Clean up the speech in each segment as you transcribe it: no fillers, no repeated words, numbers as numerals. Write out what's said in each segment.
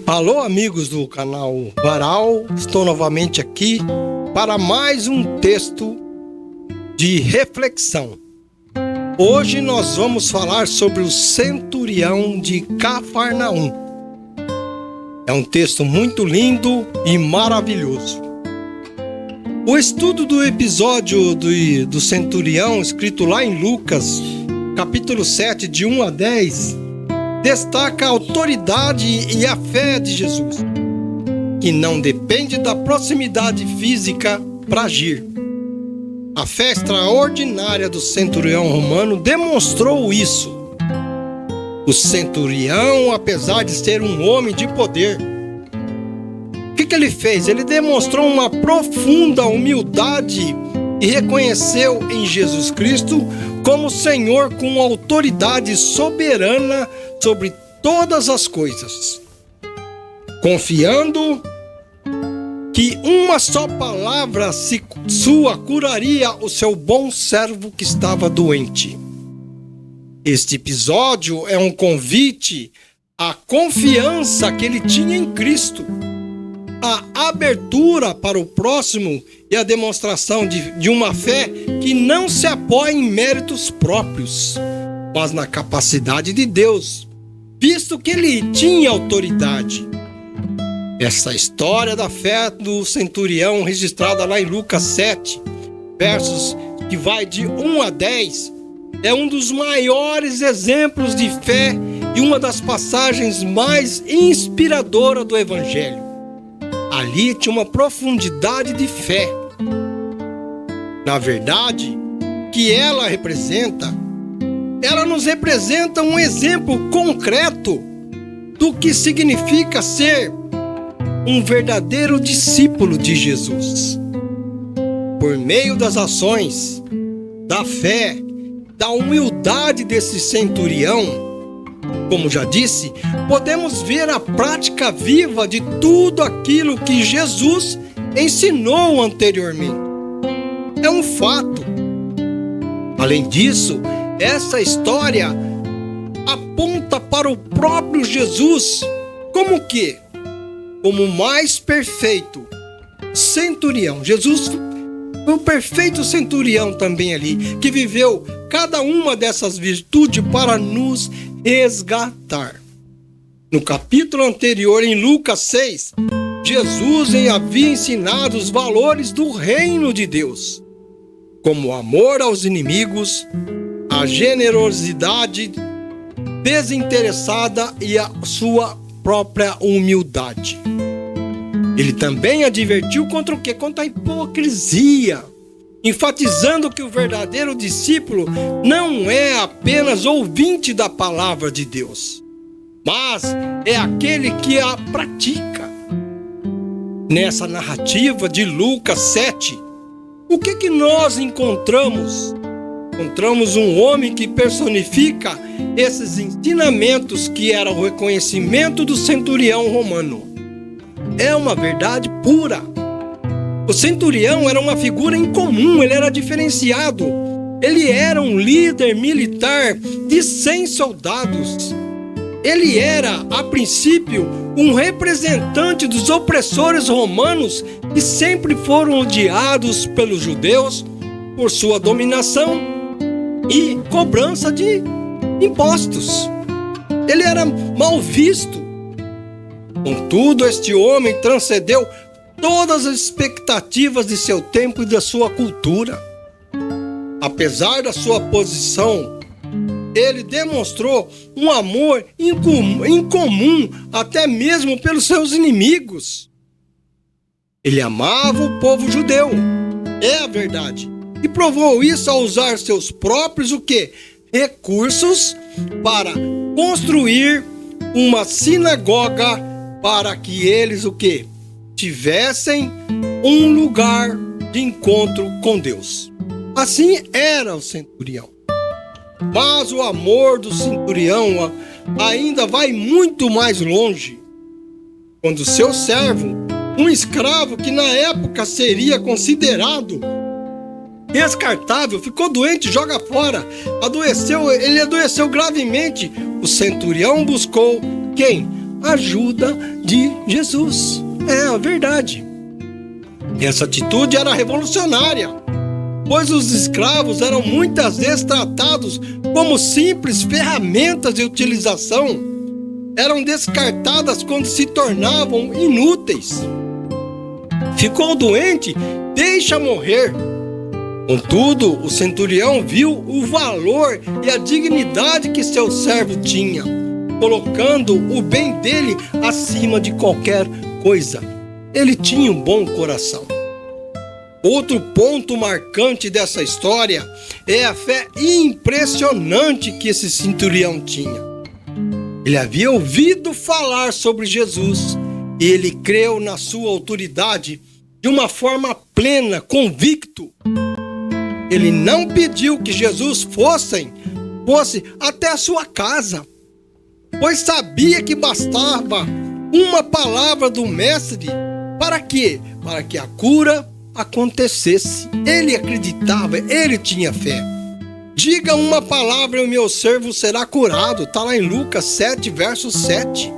Alô, amigos do canal Varal, estou novamente aqui para mais um texto de reflexão. Hoje nós vamos falar sobre o centurião de Cafarnaum. É um texto muito lindo e maravilhoso. O estudo do episódio do centurião, escrito lá em Lucas, capítulo 7, de 1 a 10, destaca a autoridade e a fé de Jesus, que não depende da proximidade física para agir. A fé extraordinária do centurião romano demonstrou isso. O centurião, apesar de ser um homem de poder, o que ele fez? Ele demonstrou uma profunda humildade e reconheceu em Jesus Cristo como Senhor com autoridade soberana sobre todas as coisas, confiando que uma só palavra sua curaria o seu bom servo que estava doente. Este episódio é um convite à confiança que ele tinha em Cristo, a abertura para o próximo e a demonstração de uma fé que não se apoia em méritos próprios, mas na capacidade de Deus, visto que ele tinha autoridade. Essa história da fé do centurião, registrada lá em Lucas 7, versos que vai de 1 a 10, é um dos maiores exemplos de fé e uma das passagens mais inspiradoras do Evangelho. Ali tinha uma profundidade de fé. Na verdade, que ela nos representa um exemplo concreto do que significa ser um verdadeiro discípulo de Jesus. Por meio das ações, da fé, da humildade desse centurião, como já disse, podemos ver a prática viva de tudo aquilo que Jesus ensinou anteriormente. É um fato. Além disso, essa história aponta para o próprio Jesus como que? Como o mais perfeito centurião. Jesus foi o perfeito centurião também ali, que viveu cada uma dessas virtudes para nos resgatar. No capítulo anterior, em Lucas 6, Jesus havia ensinado os valores do reino de Deus, como o amor aos inimigos, a generosidade desinteressada e a sua própria humildade. Ele também advertiu contra o quê? Contra a hipocrisia, enfatizando que o verdadeiro discípulo não é apenas ouvinte da palavra de Deus, mas é aquele que a pratica. Nessa narrativa de Lucas 7, o que nós encontramos? Encontramos um homem que personifica esses ensinamentos, que era o reconhecimento do centurião romano. É uma verdade pura. O centurião era uma figura incomum, ele era diferenciado. Ele era um líder militar de 100 soldados. Ele era, a princípio, um representante dos opressores romanos que sempre foram odiados pelos judeus por sua dominação e cobrança de impostos. Ele era mal visto. Contudo, este homem transcendeu todas as expectativas de seu tempo e da sua cultura. Apesar da sua posição, ele demonstrou um amor incomum até mesmo pelos seus inimigos. Ele amava o povo judeu, é a verdade, e provou isso ao usar seus próprios recursos para construir uma sinagoga para que eles tivessem um lugar de encontro com Deus. Assim era o centurião. Mas o amor do centurião ainda vai muito mais longe. Quando seu servo, um escravo que na época seria considerado descartável, ficou doente, joga fora, ele adoeceu gravemente, o centurião buscou quem? ajuda de Jesus. É a verdade. Essa atitude era revolucionária, pois os escravos eram muitas vezes tratados como simples ferramentas de utilização. Eram descartadas quando se tornavam inúteis. Ficou doente, deixa morrer. Contudo, o centurião viu o valor e a dignidade que seu servo tinha, colocando o bem dele acima de qualquer coisa. Ele tinha um bom coração. Outro ponto marcante dessa história é a fé impressionante que esse centurião tinha. Ele havia ouvido falar sobre Jesus e ele creu na sua autoridade de uma forma plena, convicto. Ele não pediu que Jesus fosse até a sua casa, pois sabia que bastava uma palavra do mestre para quê? Para que a cura acontecesse. Ele acreditava, ele tinha fé. Diga uma palavra e o meu servo será curado. Está lá em Lucas 7, verso 7.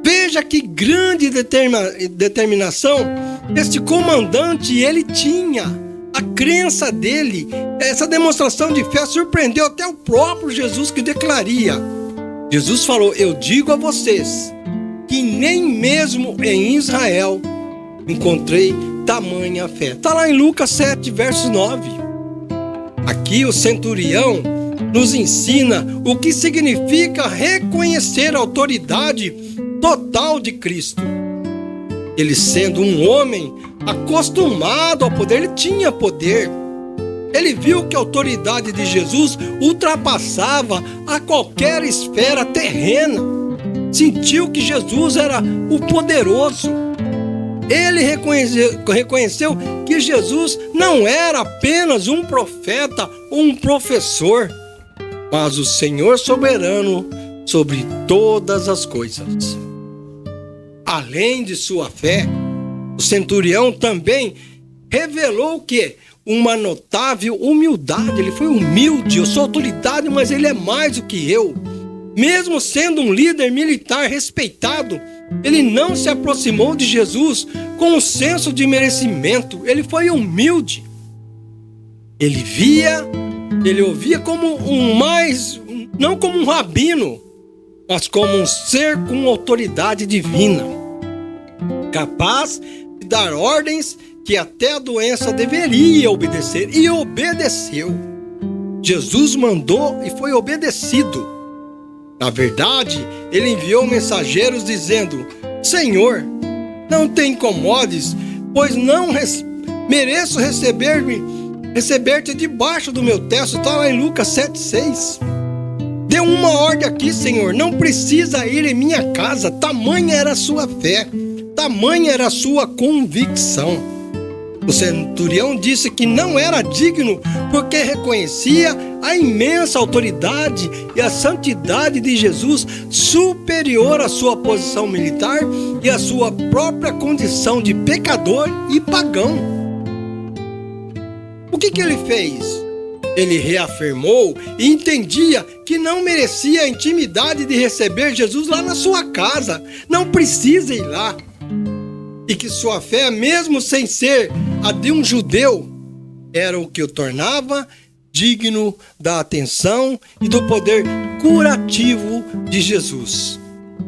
Veja que grande determinação este comandante ele tinha. A crença dele, essa demonstração de fé surpreendeu até o próprio Jesus, que declaria. Jesus falou: eu digo a vocês que nem mesmo em Israel encontrei tamanha fé. Está lá em Lucas 7, verso 9. Aqui o centurião nos ensina o que significa reconhecer a autoridade total de Cristo. Ele, sendo um homem acostumado ao poder, ele tinha poder. Ele viu que a autoridade de Jesus ultrapassava a qualquer esfera terrena. Sentiu que Jesus era o poderoso. Ele reconheceu que Jesus não era apenas um profeta ou um professor, mas o Senhor soberano sobre todas as coisas. Além de sua fé, o centurião também revelou que uma notável humildade. Ele foi humilde. Eu sou autoridade, mas ele é mais do que eu. Mesmo sendo um líder militar respeitado, ele não se aproximou de Jesus com um senso de merecimento. Ele foi humilde. Ele ouvia como não como um rabino, mas como um ser com autoridade divina, capaz de dar ordens que até a doença deveria obedecer, e obedeceu. Jesus mandou e foi obedecido. Na verdade, ele enviou mensageiros dizendo: Senhor, não te incomodes, pois não mereço receber-te debaixo do meu teto. Está lá em Lucas 7,6. Dê uma ordem aqui, Senhor, não precisa ir em minha casa. Tamanha era a sua fé, tamanha era a sua convicção. O centurião disse que não era digno porque reconhecia a imensa autoridade e a santidade de Jesus, superior à sua posição militar e à sua própria condição de pecador e pagão. O que ele fez? Ele reafirmou e entendia que não merecia a intimidade de receber Jesus lá na sua casa. Não precisa ir lá. E que sua fé, mesmo sem ser a de um judeu, era o que o tornava digno da atenção e do poder curativo de Jesus,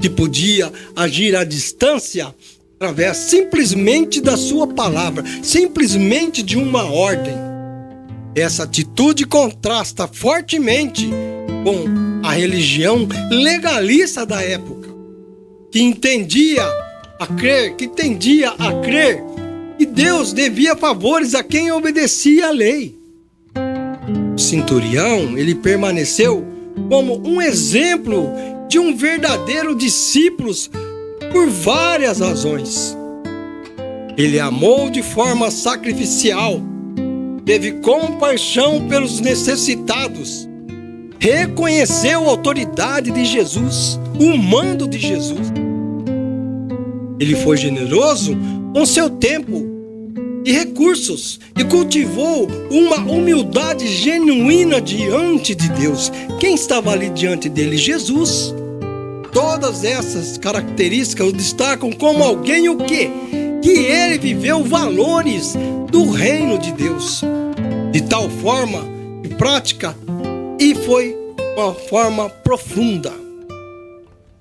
que podia agir à distância através simplesmente da sua palavra, simplesmente de uma ordem. Essa atitude contrasta fortemente com a religião legalista da época, que tendia a crer que Deus devia favores a quem obedecia à lei. O centurião, ele permaneceu como um exemplo de um verdadeiro discípulo por várias razões. Ele amou de forma sacrificial, teve compaixão pelos necessitados, reconheceu a autoridade de Jesus, o mando de Jesus. Ele foi generoso com seu tempo e recursos e cultivou uma humildade genuína diante de Deus. Quem estava ali diante dele? Jesus. todas essas características o destacam como alguém o quê? Que ele viveu valores do reino de Deus de tal forma e prática, e foi uma forma profunda.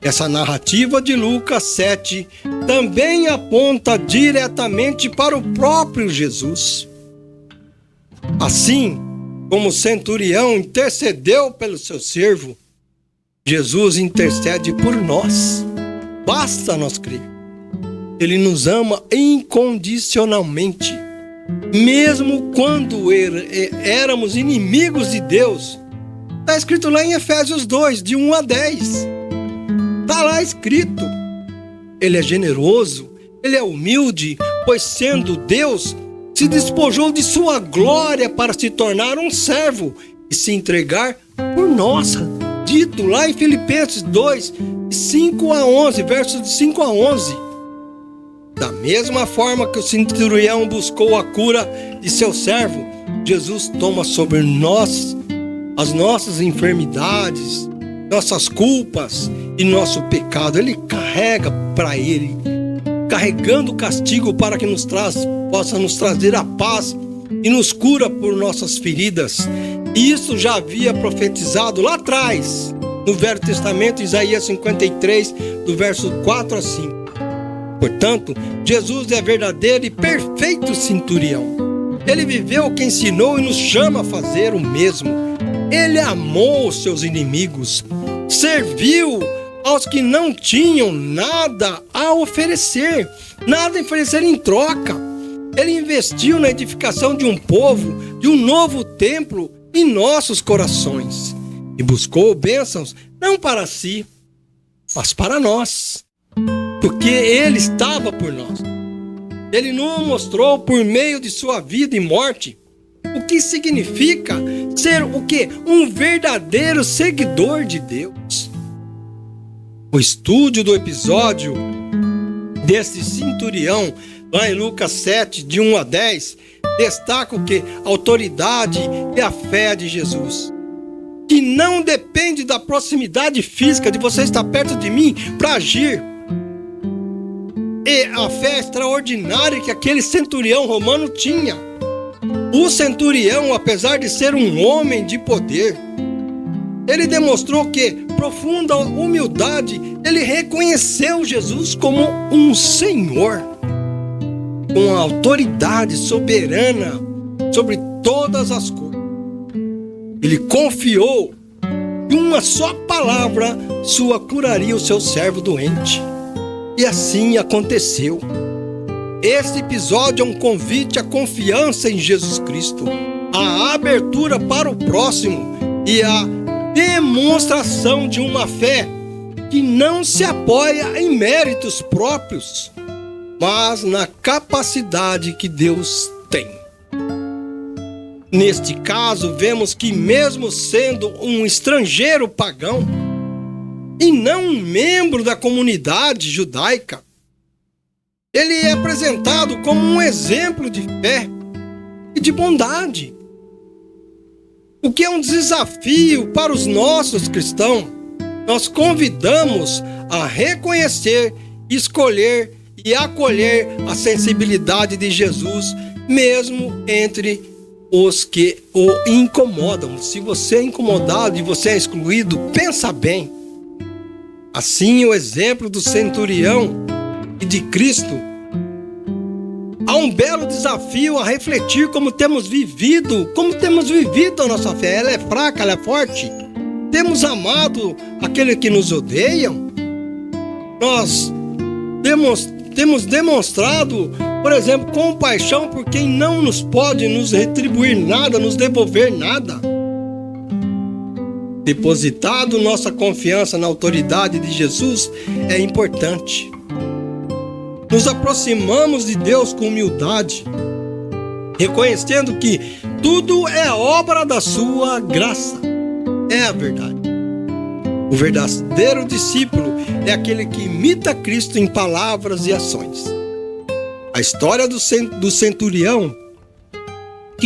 Essa narrativa de Lucas 7 também aponta diretamente para o próprio Jesus. Assim como o centurião intercedeu pelo seu servo, Jesus intercede por nós. Basta nós crer. Ele nos ama incondicionalmente. Mesmo quando éramos inimigos de Deus. Está escrito lá em Efésios 2, de 1 a 10. Está lá escrito. Ele é generoso, ele é humilde, pois sendo Deus, se despojou de sua glória para se tornar um servo e se entregar por nós. Dito lá em Filipenses 2, de 5 a 11, versos de 5 a 11. Da mesma forma que o centurião buscou a cura de seu servo, Jesus toma sobre nós as nossas enfermidades, nossas culpas e nosso pecado. Ele carrega para ele, carregando o castigo para que possa nos trazer a paz e nos cura por nossas feridas. E isso já havia profetizado lá atrás, no Velho Testamento, Isaías 53, do verso 4 a 5. Portanto, Jesus é verdadeiro e perfeito centurião. Ele viveu o que ensinou e nos chama a fazer o mesmo. Ele amou os seus inimigos, serviu aos que não tinham nada a oferecer em troca. Ele investiu na edificação de um povo, de um novo templo em nossos corações e buscou bênçãos não para si, mas para nós. Porque ele estava por nós. Ele nos mostrou por meio de sua vida e morte o que significa ser o quê? Um verdadeiro seguidor de Deus. O estudo do episódio desse centurião, lá em Lucas 7, de 1 a 10, destaca o quê? A autoridade e a fé de Jesus. Que não depende da proximidade física, de você estar perto de mim para agir. E a fé extraordinária que aquele centurião romano tinha. O centurião, apesar de ser um homem de poder, ele demonstrou que profunda humildade. Ele reconheceu Jesus como um Senhor, com a autoridade soberana sobre todas as coisas. Ele confiou que uma só palavra sua curaria o seu servo doente. E assim aconteceu. Este episódio é um convite à confiança em Jesus Cristo, à abertura para o próximo e à demonstração de uma fé que não se apoia em méritos próprios, mas na capacidade que Deus tem. Neste caso, vemos que mesmo sendo um estrangeiro pagão e não um membro da comunidade judaica, ele é apresentado como um exemplo de fé e de bondade. O que é um desafio para os nossos cristãos. Nós convidamos a reconhecer, escolher e acolher a sensibilidade de Jesus, mesmo entre os que o incomodam. Se você é incomodado e você é excluído, pensa bem. Assim, o exemplo do centurião e de Cristo, há um belo desafio a refletir como temos vivido a nossa fé. Ela é fraca, ela é forte. Temos amado aqueles que nos odeiam. Nós temos demonstrado, por exemplo, compaixão por quem não nos pode nos retribuir nada, nos devolver nada. Depositado nossa confiança na autoridade de Jesus é importante. Nos aproximamos de Deus com humildade, reconhecendo que tudo é obra da sua graça. É a verdade. O verdadeiro discípulo é aquele que imita Cristo em palavras e ações. A história do centurião,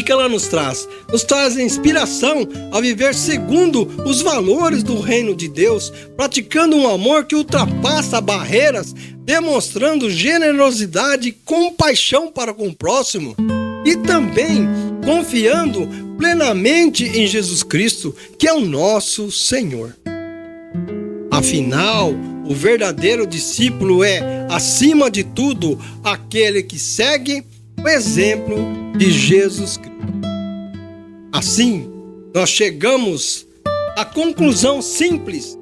que ela nos traz? Nos traz a inspiração a viver segundo os valores do reino de Deus, praticando um amor que ultrapassa barreiras, demonstrando generosidade e compaixão para com o próximo e também confiando plenamente em Jesus Cristo, que é o nosso Senhor. Afinal, o verdadeiro discípulo é, acima de tudo, aquele que segue o exemplo de Jesus Cristo. Assim, nós chegamos à conclusão simples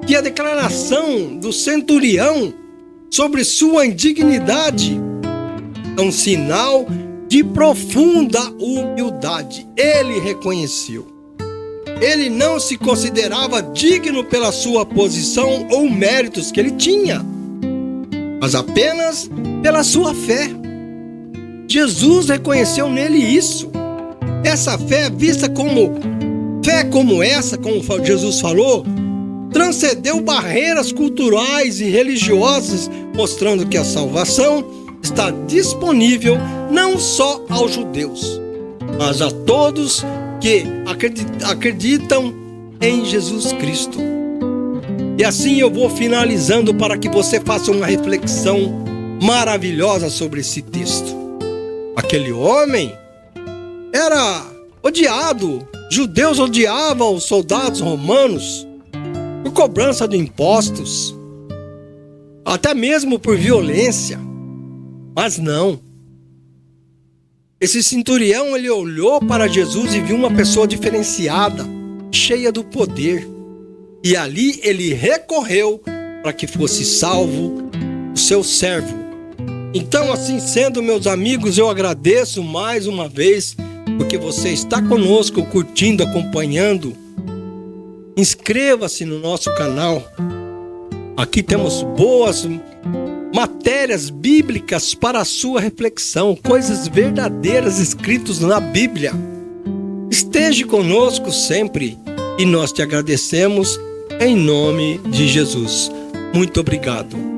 que a declaração do centurião sobre sua indignidade é um sinal de profunda humildade. Ele reconheceu. Ele não se considerava digno pela sua posição ou méritos que ele tinha, mas apenas pela sua fé. Jesus reconheceu nele isso. Essa fé, vista como fé como essa, como Jesus falou, transcendeu barreiras culturais e religiosas, mostrando que a salvação está disponível não só aos judeus, mas a todos que acreditam em Jesus Cristo. E assim eu vou finalizando para que você faça uma reflexão maravilhosa sobre esse texto. Aquele homem era odiado. Judeus odiavam os soldados romanos por cobrança de impostos, até mesmo por violência. Mas não. Esse centurião, ele olhou para Jesus e viu uma pessoa diferenciada, cheia do poder. E ali ele recorreu para que fosse salvo o seu servo. Então, assim sendo, meus amigos, eu agradeço mais uma vez porque você está conosco, curtindo, acompanhando. Inscreva-se no nosso canal. Aqui temos boas matérias bíblicas para a sua reflexão, coisas verdadeiras escritas na Bíblia. Esteja conosco sempre e nós te agradecemos em nome de Jesus. Muito obrigado.